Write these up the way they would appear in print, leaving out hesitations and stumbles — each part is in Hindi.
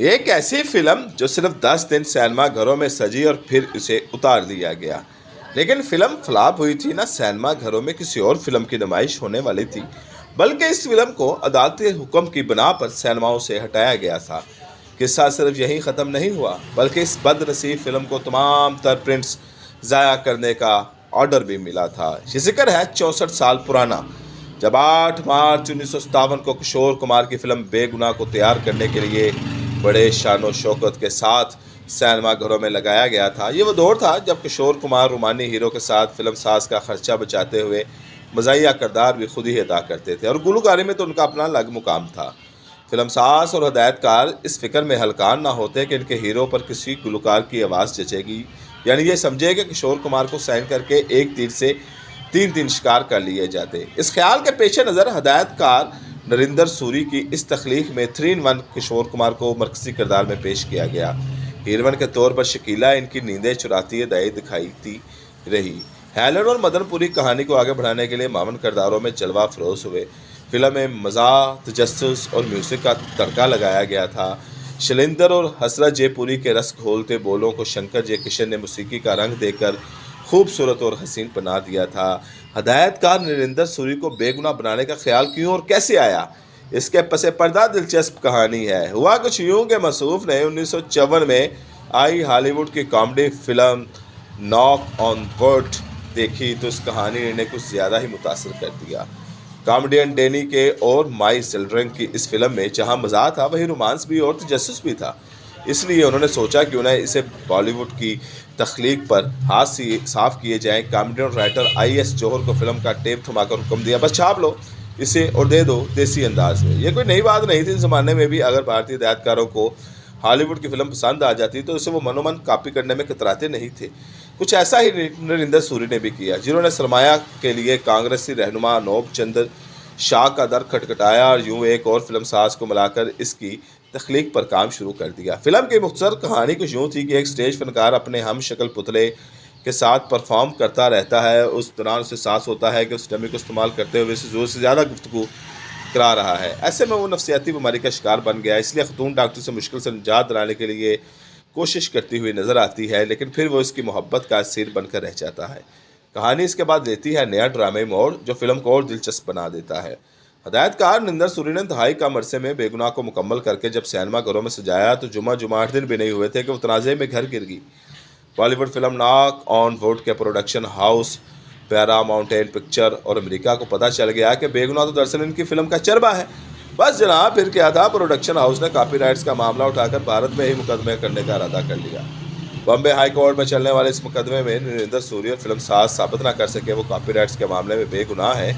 एक ऐसी फिल्म जो सिर्फ 10 दिन सिनेमा घरों में सजी और फिर इसे उतार दिया गया। लेकिन फिल्म फ्लॉप हुई थी ना सिनेमा घरों में किसी और फिल्म की नुमाइश होने वाली थी, बल्कि इस फिल्म को अदालती हुक्म की बिना पर सिनेमाओं से हटाया गया था। किस्सा सिर्फ यहीं ख़त्म नहीं हुआ, बल्कि इस बदनसीब फिल्म को तमाम तर प्रिंट्स ज़ाया करने का ऑर्डर भी मिला था। ये जिक्र है 64 साल पुराना, जब 8 मार्च 1957 को किशोर कुमार की फिल्म बेगुनाह को तैयार करने के लिए बड़े शानो शौकत के साथ सिनेमा घरों में लगाया गया था। ये वो दौर था जब किशोर कुमार रोमानी हीरो के साथ फिल्म साज का खर्चा बचाते हुए मज़ाहिया किरदार भी खुद ही अदा करते थे, और गुलकारी में तो उनका अपना अलग मुकाम था। फिल्म साज और हदायतकार इस फिक्र में हलकान ना होते कि इनके हीरो पर किसी गुलकार की आवाज़ जचेगी, यानी ये समझे कि किशोर कुमार को साइन करके एक तीर से तीन शिकार कर लिए जाते। इस ख्याल के पेश नज़र हदायतकार नरिंदर सूरी की इस तख्लीक में 3-in-1 किशोर कुमार को मरकजी किरदार में पेश किया गया। हीरोइन के तौर पर शकीला इनकी नींदें चुराती दाई दिखाई रही। हेलन और मदनपुरी कहानी को आगे बढ़ाने के लिए मामन किरदारों में जलवा फरोज हुए। फिल्म में मज़ा, तजस्सुस और म्यूज़िक का तड़का लगाया गया था। शैलेंद्र और हसरत जयपुरी के रस घोलते बोलों को शंकर जयकिशन ने मौसीकी का रंग देकर खूबसूरत और हसीन बना दिया था। हदायतकार नरिंदर सूरी को बेगुनाह बनाने का ख्याल क्यों और कैसे आया, इसके पसे पर्दा दिलचस्प कहानी है। हुआ कुछ यूं कि मसूफ ने 1954 में आई हॉलीवुड की comedy film knock on would देखी तो इस कहानी ने कुछ ज़्यादा ही मुतासर कर दिया। कॉमेडियन डैनी के और माई जिलड्रिन की इस फिल्म में जहां मज़ा था वहीं रोमांस भी और तजस्सुस भी था। इसलिए उन्होंने सोचा कि उन्हें इसे बॉलीवुड की तख्लीक पर हाथ साफ किए जाएं। कॉमेडियन राइटर IS जौहर को फिल्म का टेप थमाकर हुक्म दिया, बस छाप लो इसे और दे दो देसी अंदाज में। यह कोई नई बात नहीं थी। इस ज़माने में भी अगर भारतीय हिदायतकारों को हॉलीवुड की फिल्म पसंद आ जाती तो इसे वो मनोमन कॉपी करने में कतराते नहीं थे। कुछ ऐसा ही नरिंदर सूरी ने भी किया, जिन्होंने सरमाया के लिए कांग्रेसी रहनुमा नोब चंद्र शाह का दर खटखटाया और यूं एक और फिल्म साज को मिलाकर इसकी तख्लीक पर काम शुरू कर दिया। फिल्म की मुख्तसर कहानी कुछ यूँ थी कि एक स्टेज फनकार अपने हम शक्ल पुतले के साथ परफॉर्म करता रहता है। उस दौरान उसे एहसास होता है कि उस डमी को इस्तेमाल करते हुए ज़ोर से ज़्यादा गुफ्तगू करा रहा है। ऐसे में वो नफसियाती बीमारी का शिकार बन गया। इसलिए खतून डॉक्टर से मुश्किल से निजात दिलाने के लिए कोशिश करती हुई नज़र आती है, लेकिन फिर वो इसकी मोहब्बत का असीर बनकर रह जाता है। कहानी इसके बाद लेती है नया ड्रामे मोड़, जो फिल्म को और दिलचस्प बना देता है। हदायतकार नरिंदर सूरी ने दहाई का अरसे में बेगुनाह को मुकम्मल करके जब सिनेमा घरों में सजाया तो जुमा 8 दिन भी नहीं हुए थे कि वो तनाज़े में घर गिर गई। Bollywood film knock on would के प्रोडक्शन हाउस पैरामाउंटेन पिक्चर और अमेरिका को पता चल गया कि बेगुनाह तो दरअसल इनकी फिल्म का चरबा है। बस जनाब फिर क्या था, प्रोडक्शन हाउस ने कॉपीराइट्स का मामला उठाकर भारत में ही मुकदमे करने का इरादा कर लिया। बॉम्बे हाई कोर्ट में चलने वाले इस मुकदमे में नरिंदर सूरी और फिल्म साज साबित ना कर सके वो कॉपीराइट्स के मामले में बेगुनाह है।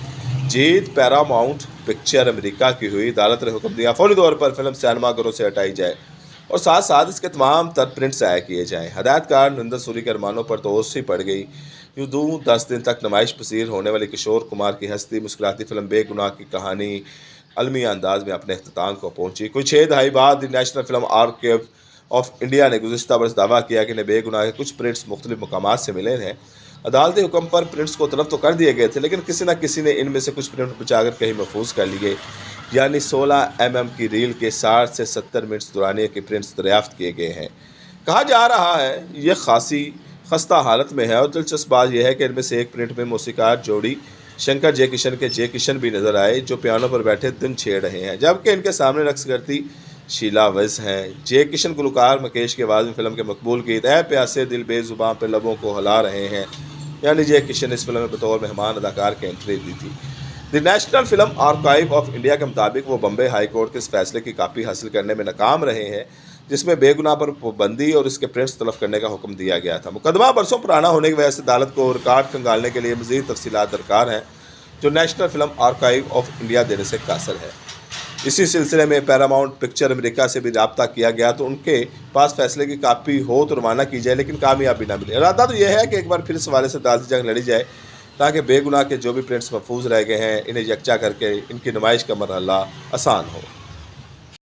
जीत पैरामाउंट पिक्चर अमेरिका की हुई। अदालत ने हुक्म दिया फौरी तौर पर फिल्म सिनेमा घरों से हटाई जाए और साथ साथ इसके तमाम तर प्रिंट ज़ाया किए जाएँ। हदायतकार नरिंदर सूरी के अरमानों पर तो ओस ही पड़ गई। यूँ 10 दिन तक नुमाइश पसीर होने वाली किशोर कुमार की हंसती मुस्कुराती फिल्म बेगुनाह की कहानी अलमी अंदाज में अपने अख्ताम को पहुँची। कुछ 6 दहाई बाद national film archive of India ने गुज़िश्ता बरस दावा किया कि बेगुनाह के कुछ प्रिंट्स मुख्तलिफ मकामात से मिले हैं। अदालती हुक्म पर प्रिंट्स को तलब तो कर दिए गए थे, लेकिन किसी न किसी ने इनमें से कुछ प्रिंट बचाकर कहीं महफूज कर लिए। यानी 16 mm की रील के 60 से 70 मिनट्स दुरानिया के प्रिंट्स दरियाफ्त किए गए हैं। कहा जा रहा है ये खासी खस्ता हालत में है, और दिलचस्प बात यह है कि इनमें से एक प्रिंट में मौसीकार जोड़ी शंकर जयकिशन के जयकिशन भी नजर आए, जो पियानो पर बैठे धुन छेड़ रहे हैं, जबकि इनके सामने रक्स करती शीला वज़ हैं। जयकिशन गुलकार मुकेश की आवाज़ में फिल्म के मकबूल गीत ऐ प्यासे दिल बेजुबां पे लबों को हिला रहे हैं, यानी जयकिशन ने इस फिल्म में बतौर मेहमान अदाकार की एंट्री दी थी। The national film archive of India के मुताबिक वो बम्बे हाई कोर्ट के इस फैसले की कापी हासिल करने में नाकाम रहे हैं, जिसमें बेगुनाह पर पाबंदी और इसके प्रिंट्स तलब करने का हुक्म दिया गया था। मुकदमा बरसों पुराना होने की वजह से अदालत को रिकॉर्ड खंगालने के लिए मज़ीद तफसीलात दरकार हैं, जो national film archive of India देने से कासर है। इसी सिलसिले में पैरामाउंट पिक्चर अमेरिका से भी रब्ता किया गया तो उनके पास फैसले की कापी हो तो रवाना की जाए, लेकिन कामयाबी ना मिले। इरादा तो यह है कि एक बार फिर इस हवाले से अदालती जंग लड़ी जाए, ताकि बेगुनाह के जो भी प्रिंट्स महफूज रह गए हैं इन्हें यकजा करके इनकी नुमाइश का मरहला आसान हो।